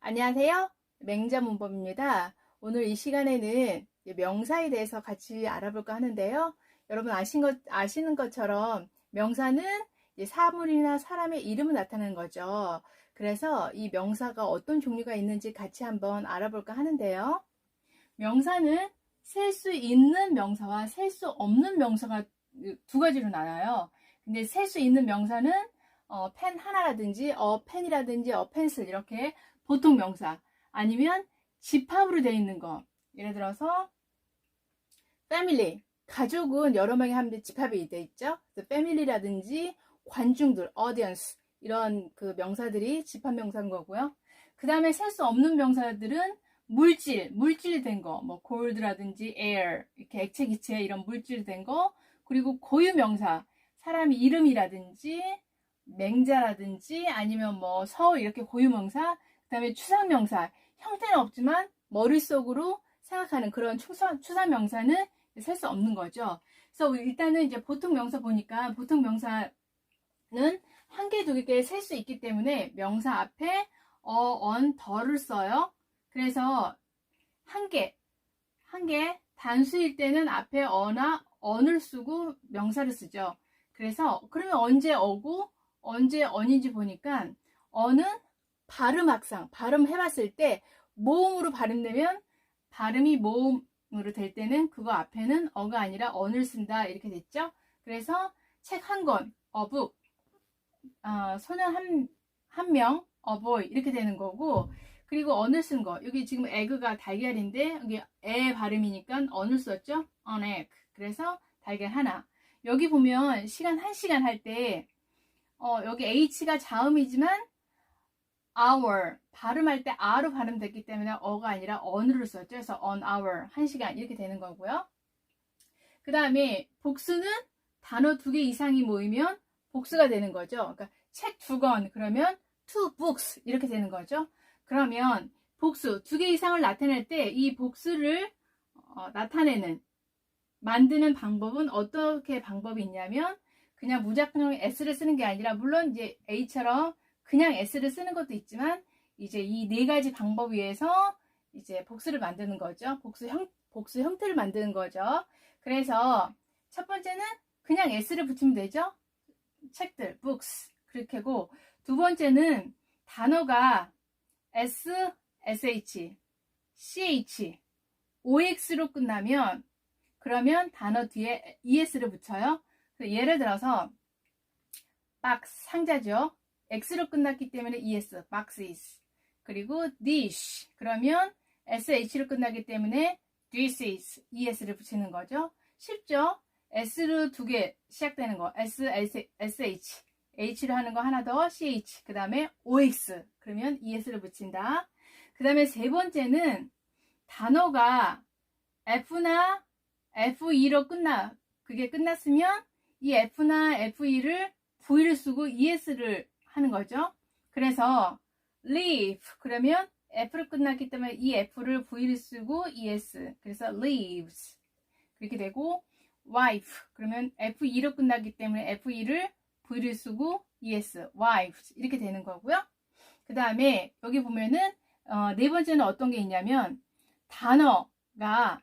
안녕하세요. 맹자문법입니다. 오늘 이 시간에는 명사에 대해서 같이 알아볼까 하는데요. 여러분 아시는 것처럼 명사는 사물이나 사람의 이름을 나타내는 거죠. 그래서 이 명사가 어떤 종류가 있는지 같이 한번 알아볼까 하는데요. 명사는 셀 수 있는 명사와 셀 수 없는 명사가 두 가지로 나눠요. 근데 셀 수 있는 명사는 펜 하나라든지 펜이라든지 펜슬 이렇게 보통 명사, 아니면 집합으로 되어 있는 거. 예를 들어서 family, 가족은 여러 명이 하는데 집합이 되어 있죠. family라든지 관중들, audience 이런 그 명사들이 집합 명사인 거고요. 그 다음에 셀 수 없는 명사들은 물질이 된 거, 뭐 gold라든지 air, 이렇게 액체, 기체 이런 물질이 된 거, 그리고 고유 명사, 사람 이름이라든지 맹자라든지 아니면 뭐 서 이렇게 고유 명사, 그 다음에 추상명사, 형태는 없지만 머릿속으로 생각하는 그런 추상명사는 셀 수 없는 거죠. 그래서 일단은 이제 보통 명사 보니까 보통 명사는 한 개, 두 개 셀 수 있기 때문에 명사 앞에 더를 써요. 그래서 한 개, 단수일 때는 앞에 어나 언을 쓰고 명사를 쓰죠. 그래서 그러면 언제 어고 언제 언인지 보니까 어는 발음해봤을 때 모음으로 발음되면 발음이 모음으로 될 때는 그거 앞에는 어가 아니라 언을 쓴다 이렇게 됐죠. 그래서 책 한 권, 어북, 소년 한 명, 어보이 이렇게 되는 거고, 그리고 언을 쓴 거, 여기 지금 에그가 달걀인데 여기 에 발음이니까 언을 썼죠. on egg. 그래서 달걀 하나. 여기 보면 한 시간 할 때 여기 h가 자음이지만 hour 발음할 때 a로 발음됐기 때문에 어가 아니라 on으로 썼죠. 그래서 on hour 한 시간 이렇게 되는 거고요. 그 다음에 복수는 단어 2개 이상이 모이면 복수가 되는 거죠. 그러니까 책 2권 그러면 two books 이렇게 되는 거죠. 그러면 복수 2개 이상을 나타낼 때 이 복수를 만드는 방법은 어떻게 방법이 있냐면, 그냥 무작정 s를 쓰는 게 아니라, 물론 이제 a처럼 그냥 s를 쓰는 것도 있지만 이제 이 네 가지 방법 위에서 이제 복수를 만드는 거죠. 복수 형태를 만드는 거죠. 그래서 첫 번째는 그냥 s를 붙이면 되죠. 책들, books 그렇게 하고, 두 번째는 단어가 s, sh, ch, ox로 끝나면 그러면 단어 뒤에 es를 붙여요. 예를 들어서 박스, 상자죠. x로 끝났기 때문에 es, boxes. 그리고 dish, 그러면 sh로 끝나기 때문에 dishes, es를 붙이는 거죠. 쉽죠? s로 2개 시작되는 거, sh, h로 하는 거 하나 더, ch, 그 다음에 ox, 그러면 es를 붙인다. 그 다음에 세 번째는 단어가 f나 FE로 그게 끝났으면 이 F나 FE를 V를 쓰고 ES를 하는 거죠. 그래서 leave 그러면 F로 끝났기 때문에 이 F를 V를 쓰고 ES, 그래서 leaves 그렇게 되고, wife 그러면 FE로 끝났기 때문에 FE를 V를 쓰고 ES, wives 이렇게 되는 거고요. 그 다음에 여기 보면은 네 번째는 어떤 게 있냐면, 단어가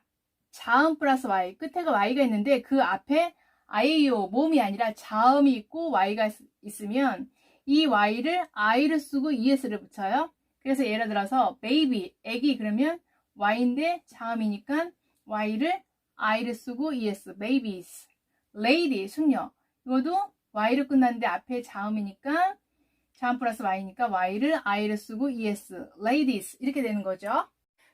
자음 플러스 y, 끝에가 y가 있는데 그 앞에 iao 모음이 아니라 자음이 있고 y가 있으면 이 y를 i를 쓰고 es를 붙여요. 그래서 예를 들어서 baby, 애기 그러면 y인데 자음이니까 y를 i를 쓰고 es, babies. lady, 숙녀, 이것도 y로 끝났는데 앞에 자음이니까 자음 플러스 y니까 y를 i를 쓰고 es, ladies 이렇게 되는 거죠.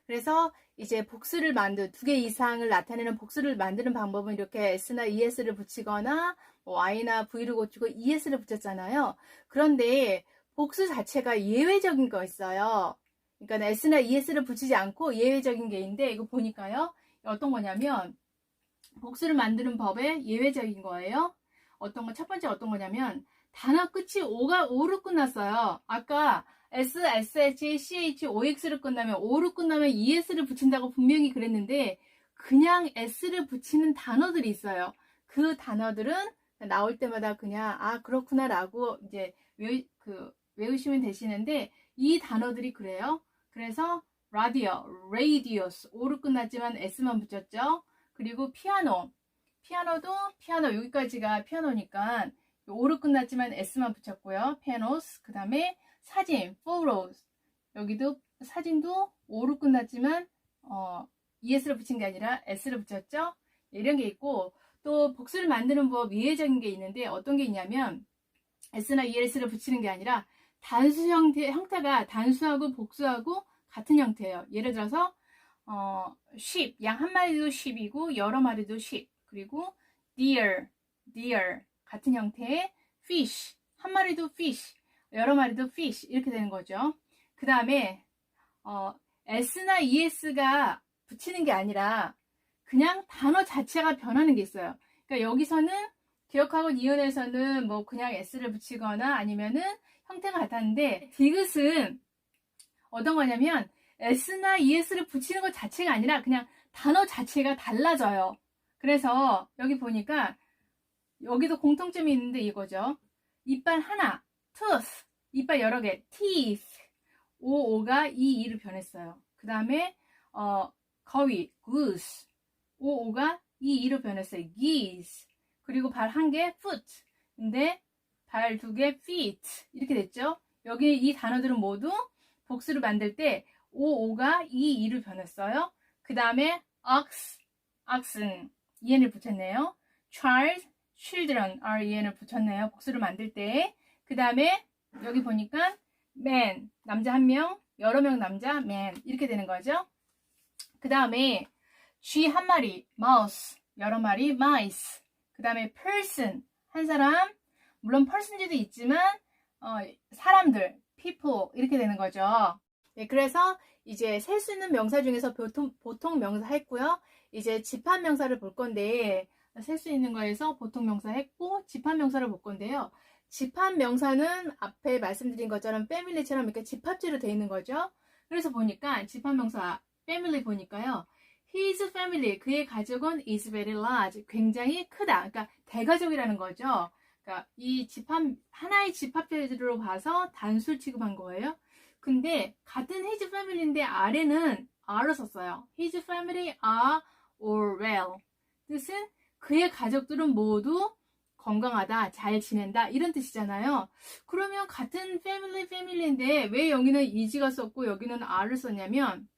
그래서 이제 복수를 2개 이상을 나타내는 복수를 만드는 방법은 이렇게 s나 es를 붙이거나 y나 v를 고치고 es를 붙였잖아요. 그런데 복수 자체가 예외적인 거 있어요. 그러니까 s나 es를 붙이지 않고 예외적인 게 있는데, 이거 보니까요, 어떤 거냐면 복수를 만드는 법에 예외적인 거예요. 첫 번째 어떤 거냐면, 단어 끝이 오로 끝났어요. 아까 S, SH, CH, OX로 끝나면, O로 끝나면 ES를 붙인다고 분명히 그랬는데, 그냥 S를 붙이는 단어들이 있어요. 그 단어들은 나올 때마다 그냥, 그렇구나 라고 이제 외우시면 되시는데, 이 단어들이 그래요. 그래서 radius O로 끝났지만 S만 붙였죠. 그리고 피아노도 피아노 여기까지가 피아노니까 O로 끝났지만 S만 붙였고요. pianos. 그 다음에 사진 photos. 여기도 사진도 O로 끝났지만 ES를 붙인 게 아니라 S를 붙였죠. 이런 게 있고 또 복수를 만드는 법 이해적인 게 있는데 어떤 게 있냐면 S나 ES를 붙이는 게 아니라 단수 형태가 단수하고 복수하고 같은 형태예요. 예를 들어서 sheep, 양 한 마리도 sheep이고 여러 마리도 sheep. 그리고 deer 같은 형태의 fish, 한 마리도 fish, 여러 마리도 fish 이렇게 되는 거죠. 그 다음에 S나 ES가 붙이는 게 아니라 그냥 단어 자체가 변하는 게 있어요. 그러니까 여기서는 기억하고 니은에서는 뭐 그냥 S를 붙이거나 아니면은 형태가 같았는데 디귿은 어떤 거냐면 S나 ES를 붙이는 것 자체가 아니라 그냥 단어 자체가 달라져요. 그래서 여기 보니까 여기도 공통점이 있는데 이거죠. 이빨 하나, tooth, 이빨 여러 개, teeth, 오가 이로 변했어요. 그 다음에 거위, goose, 오가 이로 변했어요. geese. 그리고 발 한 개, foot. 근데 발 두 개, feet. 이렇게 됐죠. 여기 이 단어들은 모두 복수를 만들 때 오가 이로 변했어요. 그 다음에 oxen, en을 붙였네요. child, children, en을 붙였네요. 복수를 만들 때. 그 다음에 여기 보니까 man, 남자 한 명, 여러 명 남자, man 이렇게 되는 거죠. 그 다음에 쥐 한 마리, mouse, 여러 마리, mice. 그 다음에 person, 한 사람, 물론 person지도 있지만 사람들, people 이렇게 되는 거죠. 네, 그래서 이제 셀 수 있는 명사 중에서 보통 명사 했고요. 이제 집합 명사를 볼 건데 셀 수 있는 거에서 보통 명사 했고 집합 명사를 볼 건데요. 집합 명사는 앞에 말씀드린 것처럼 family처럼 이렇게 집합제로 되어 있는 거죠. 그래서 보니까 집합 명사 family 보니까요. His family, 그의 가족은 is very large, 굉장히 크다. 그러니까 대가족이라는 거죠. 그러니까 이 하나의 집합제로 봐서 단수를 취급한 거예요. 근데 같은 his family인데 아래는 are를 썼어요. His family are all well. 뜻은 그의 가족들은 모두 건강하다, 잘 지낸다 이런 뜻이잖아요. 그러면 같은 family인데 왜 여기는 is가 썼고 여기는 are를 썼냐면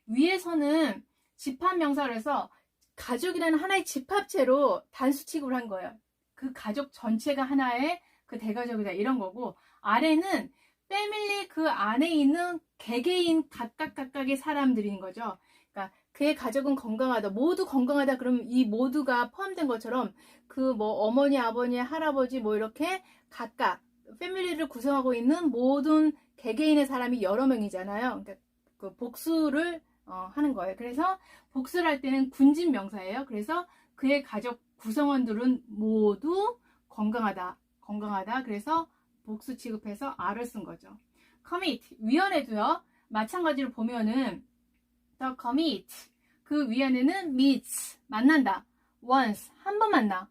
위에서는 집합명사를 해서 가족이라는 하나의 집합체로 단수 취급을 한 거예요. 그 가족 전체가 하나의 그 대가족이다 이런 거고 아래는 패밀리 그 안에 있는 개개인 각각의 사람들인 거죠. 그러니까 그의 가족은 건강하다, 모두 건강하다 그러면 이 모두가 포함된 것처럼 그 뭐 어머니, 아버니, 할아버지 뭐 이렇게 각각 패밀리를 구성하고 있는 모든 개개인의 사람이 여러 명이잖아요. 그러니까 그 복수를 하는 거예요. 그래서 복수를 할 때는 군집 명사예요. 그래서 그의 가족 구성원들은 모두 건강하다. 그래서 복수 취급해서 R을 쓴 거죠. commit, 위원회도요. 마찬가지로 보면은 the commit, 그 위원회는 meets, 만난다. once, 한 번 만나.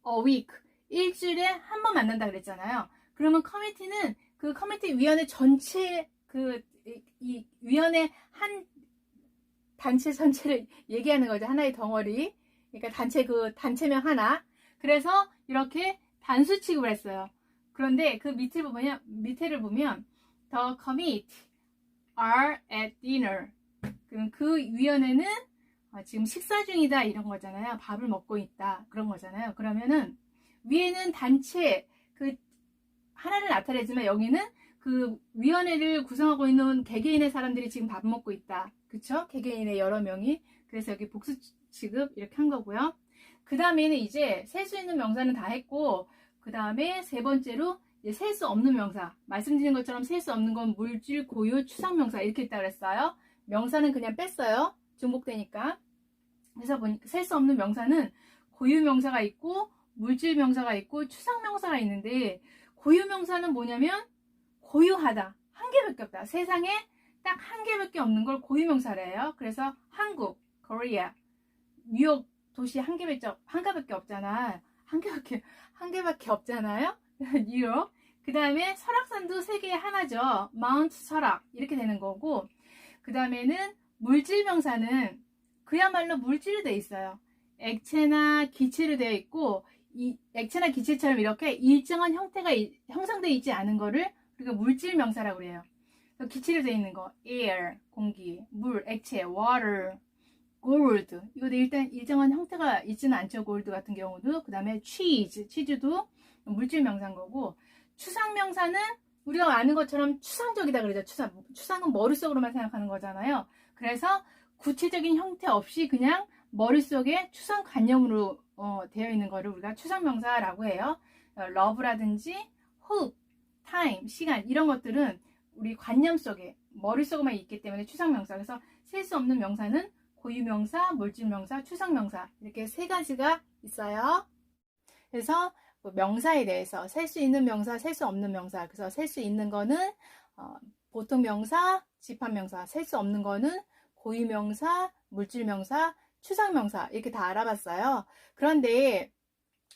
a week, 일주일에 한 번 만난다 그랬잖아요. 그러면 committee는 그 커미티 위원회 전체 이 위원회 한 단체 전체를 얘기하는 거죠. 하나의 덩어리. 그러니까 단체명 하나. 그래서 이렇게 단수 취급을 했어요. 그런데 그 밑에를 보면 the committee are at dinner. 그럼 그 위원회는 지금 식사 중이다 이런 거잖아요. 밥을 먹고 있다 그런 거잖아요. 그러면은 위에는 단체 그 하나를 나타내지만 여기는 그 위원회를 구성하고 있는 개개인의 사람들이 지금 밥 먹고 있다. 그쵸? 개개인의 여러 명이. 그래서 여기 복수 취급 이렇게 한 거고요. 그 다음에는 이제 셀 수 있는 명사는 다 했고 그 다음에 세 번째로 셀 수 없는 명사. 말씀드린 것처럼 셀 수 없는 건 물질, 고유, 추상명사 이렇게 있다고 그랬어요. 명사는 그냥 뺐어요. 중복되니까. 그래서 보니까 셀 수 없는 명사는 고유명사가 있고 물질명사가 있고 추상명사가 있는데 고유명사는 뭐냐면 고유하다. 한 개밖에 없다. 세상에 딱 한 개밖에 없는 걸 고유명사래요. 그래서 한국, 코리아, 뉴욕 도시 한 개밖에 없잖아. 한 개밖에 없잖아요. 뉴욕. 그 다음에 설악산도 세계에 하나죠. 마운트 설악 이렇게 되는 거고 그 다음에는 물질 명사는 그야말로 물질로 되어 있어요. 액체나 기체로 되어 있고, 이 액체나 기체처럼 이렇게 일정한 형태가 형성되어 있지 않은 거를 우리가 물질 명사라고 그래요. 기체로 되어 있는 거, air, 공기, 물, 액체, water, gold. 이것도 일단 일정한 형태가 있지는 않죠. gold 같은 경우도. 그 다음에 치즈도 물질 명사인 거고, 추상 명사는 우리가 아는 것처럼 추상적이다 그러죠. 추상은 머릿속으로만 생각하는 거잖아요. 그래서 구체적인 형태 없이 그냥 머릿속에 추상관념으로 되어 있는 거를 우리가 추상명사라고 해요. love라든지 hope, time, 시간 이런 것들은 우리 관념 속에 머릿속에만 있기 때문에 추상명사. 그래서 셀 수 없는 명사는 고유명사, 물질명사, 추상명사 이렇게 세 가지가 있어요. 그래서 명사에 대해서 셀 수 있는 명사, 셀 수 없는 명사. 그래서 셀 수 있는 거는 보통명사, 집합명사, 셀 수 없는 거는 고유명사, 물질명사, 추상명사 이렇게 다 알아봤어요. 그런데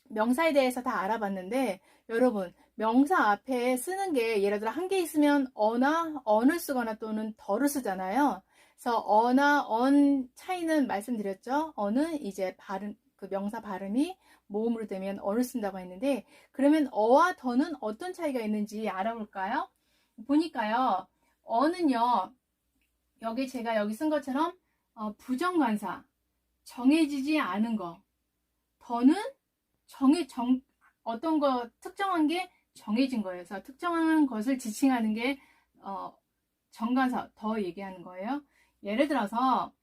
명사에 대해서 다 알아봤는데 여러분 명사 앞에 쓰는 게 예를 들어 한 개 있으면 어나 언을 쓰거나 또는 더를 쓰잖아요. 그래서 어나 언 차이는 말씀드렸죠. 어는 이제 발음 그 명사 발음이 모음으로 되면 어를 쓴다고 했는데 그러면 어와 더는 어떤 차이가 있는지 알아볼까요? 보니까요. 어는요. 여기 제가 여기 쓴 것처럼 부정관사 정해지지 않은 거. 더는 어떤 거 특정한 게 정해진 거예요. 그래서 특정한 것을 지칭하는 게 정관사 더 얘기하는 거예요. 예를 들어서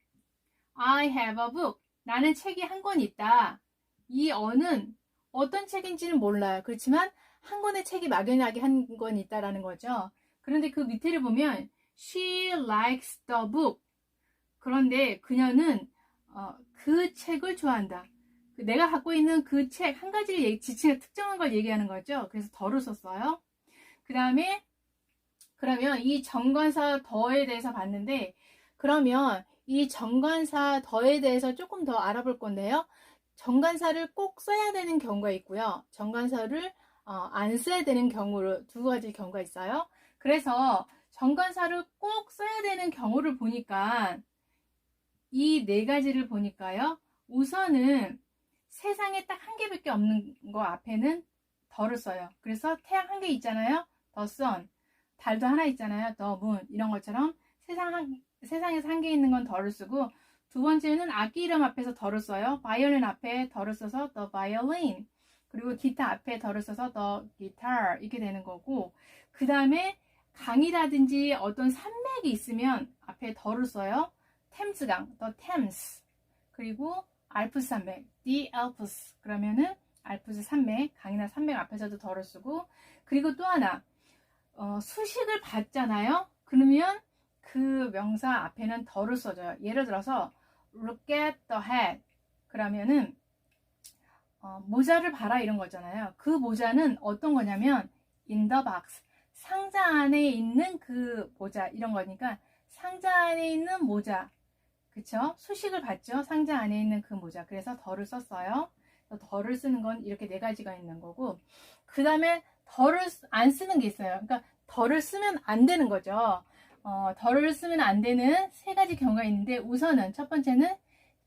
I have a book. 나는 책이 한 권 있다. 이 어는 어떤 책인지는 몰라요. 그렇지만 한 권의 책이 막연하게 한 권 있다라는 거죠. 그런데 그 밑에를 보면 She likes the book. 그런데 그녀는 그 책을 좋아한다. 내가 갖고 있는 그 책 한 가지를 지칭해 특정한 걸 얘기하는 거죠. 그래서 더를 썼어요. 그 다음에 그러면 이 정관사 더에 대해서 봤는데 그러면 이 정관사 더에 대해서 조금 더 알아볼 건데요. 정관사를 꼭 써야 되는 경우가 있고요. 정관사를 안 써야 되는 경우로 두 가지 경우가 있어요. 그래서 정관사를 꼭 써야 되는 경우를 보니까 이 네 가지를 보니까요. 우선은 세상에 딱 한 개밖에 없는 거 앞에는 더를 써요. 그래서 태양 한 개 있잖아요. the sun. 달도 하나 있잖아요. the moon. 이런 것처럼 세상에서 한 개 있는 건 더를 쓰고 두 번째는 악기 이름 앞에서 더를 써요. 바이올린 앞에 더를 써서 the violin. 그리고 기타 앞에 더를 써서 the guitar. 이렇게 되는 거고 그 다음에 강이라든지 어떤 산맥이 있으면 앞에 더를 써요. 템스강, the Thames. 그리고 알프스 산맥, the Alps. 그러면은 알프스 산맥, 강이나 산맥 앞에서도 더를 쓰고 그리고 또 하나 수식을 받잖아요. 그러면 그 명사 앞에는 더를 써줘요. 예를 들어서 look at the hat. 그러면은 모자를 봐라 이런 거잖아요. 그 모자는 어떤 거냐면 in the box. 상자 안에 있는 그 모자 이런 거니까 상자 안에 있는 모자. 그쵸? 수식을 받죠. 상자 안에 있는 그 모자. 그래서 더를 썼어요. 더를 쓰는 건 이렇게 네 가지가 있는 거고 그 다음에 더를 안 쓰는 게 있어요. 그러니까 더를 쓰면 안 되는 거죠. 더를 쓰면 안 되는 세 가지 경우가 있는데 우선은 첫 번째는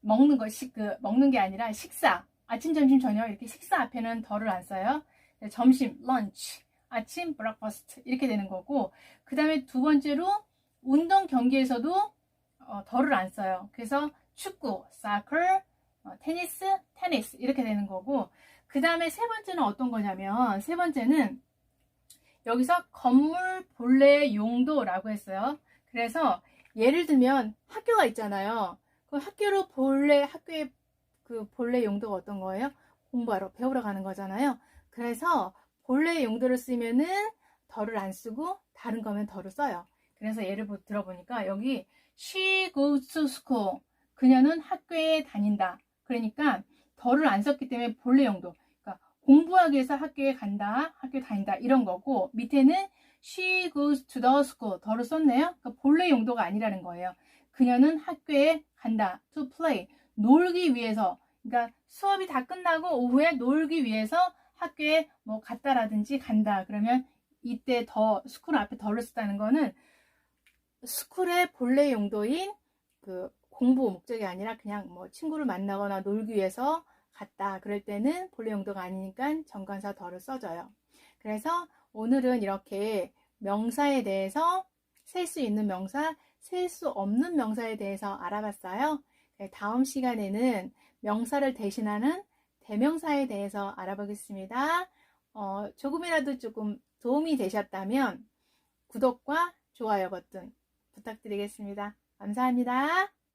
먹는 게 아니라 식사. 아침, 점심, 저녁 이렇게 식사 앞에는 더를 안 써요. 점심, lunch, 아침, breakfast 이렇게 되는 거고 그 다음에 두 번째로 운동 경기에서도 더를 안 써요. 그래서 축구, soccer, 테니스 이렇게 되는 거고 그 다음에 세 번째는 어떤 거냐면 세 번째는 여기서 건물 본래의 용도라고 했어요. 그래서 예를 들면 학교가 있잖아요. 그 학교의 그 본래 용도가 어떤 거예요? 공부하러 배우러 가는 거잖아요. 그래서 본래의 용도를 쓰면은 더를 안 쓰고 다른 거면 더를 써요. 그래서 예를 들어보니까 여기 She goes to school. 그녀는 학교에 다닌다. 그러니까 더를 안 썼기 때문에 본래 용도. 그러니까 공부하기 위해서 학교에 간다. 학교에 다닌다. 이런 거고 밑에는 She goes to the school. 더를 썼네요. 그러니까 본래 용도가 아니라는 거예요. 그녀는 학교에 간다. To play. 놀기 위해서. 그러니까 수업이 다 끝나고 오후에 놀기 위해서 학교에 뭐 갔다라든지 간다. 그러면 이때 스쿨 앞에 더를 쓰다는 거는 스쿨의 본래 용도인 그 공부 목적이 아니라 그냥 뭐 친구를 만나거나 놀기 위해서 갔다. 그럴 때는 본래 용도가 아니니까 정관사 더를 써줘요. 그래서 오늘은 이렇게 명사에 대해서 셀 수 있는 명사, 셀 수 없는 명사에 대해서 알아봤어요. 다음 시간에는 명사를 대신하는 대명사에 대해서 알아보겠습니다. 조금이라도 조금 도움이 되셨다면 구독과 좋아요 버튼 부탁드리겠습니다. 감사합니다.